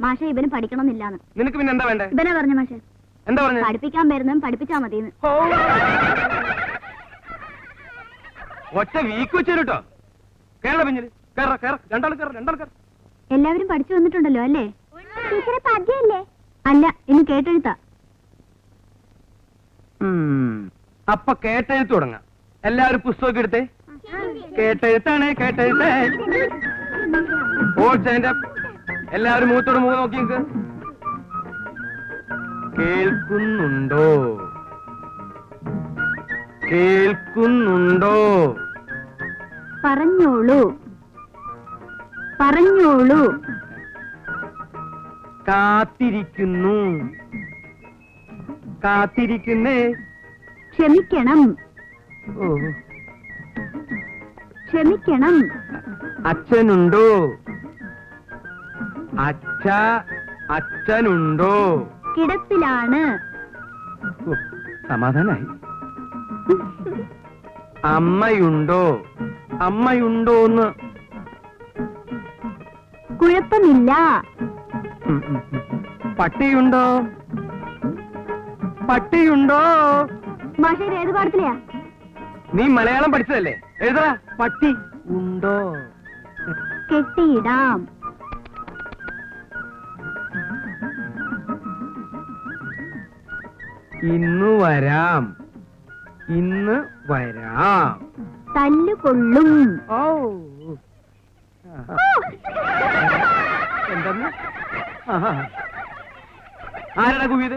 മാഷെ ഇവന് പഠിക്കണമെന്നില്ലാന്ന്. നിനക്ക് പിന്നെ എന്താ വേണ്ടേ? ഇവനെ പറഞ്ഞു മാഷെ. എന്താ പറഞ്ഞു? പഠിപ്പിക്കാൻ വരുന്നതും പഠിപ്പിച്ചാ മതിന്ന്. ഒറ്റ വീക്ക് വെച്ചു കേട്ടോ. കേരള പിഞ്ഞില് രണ്ടാൾ കയറ. എല്ലാവരും പഠിച്ചു വന്നിട്ടുണ്ടല്ലോ അല്ലേ? പദ്യല്ലേ? അല്ല, ഇനി കേട്ടെഴുത്താ. അപ്പൊ കേട്ടെഴുത്ത് തുടങ്ങാം. എല്ലാവരും പുസ്തകമൊക്കെ എടുത്തേ. കേട്ടെഴുത്താണ് കേട്ടെഴുത്ത്. എല്ലാവരും മുഖത്തോട് മുഖം നോക്കി നിൽക്ക്. കേൾക്കുന്നുണ്ടോ? കേൾക്കുന്നുണ്ടോ? പറഞ്ഞോളൂ പറഞ്ഞോളൂ. കാത്തിരിക്കുന്നു. കാത്തിരിക്കുന്നേ. ക്ഷമിക്കണം. ഓ, ക്ഷമിക്കണം. അച്ഛനുണ്ടോ? അച്ഛനുണ്ടോ? കിടപ്പിലാണ്. സമാധാനായി. അമ്മയുണ്ടോ? അമ്മയുണ്ടോന്ന്. കുഴപ്പമില്ല. പട്ടിയുണ്ടോ? പട്ടിയുണ്ടോ? മാഷേ ഏത് പാടത്തിലെയാ? നീ മലയാളം പഠിച്ചതല്ലേ? എഴുതാ. പട്ടി ഉണ്ടോ? കെട്ടിയിടാം. ഇന്ന് വരാം. ഇന്ന് വരാം. തല്ലുകൊള്ളും. ഓ, എന്തെന്ന്? ആരാടാ കുവിയത്?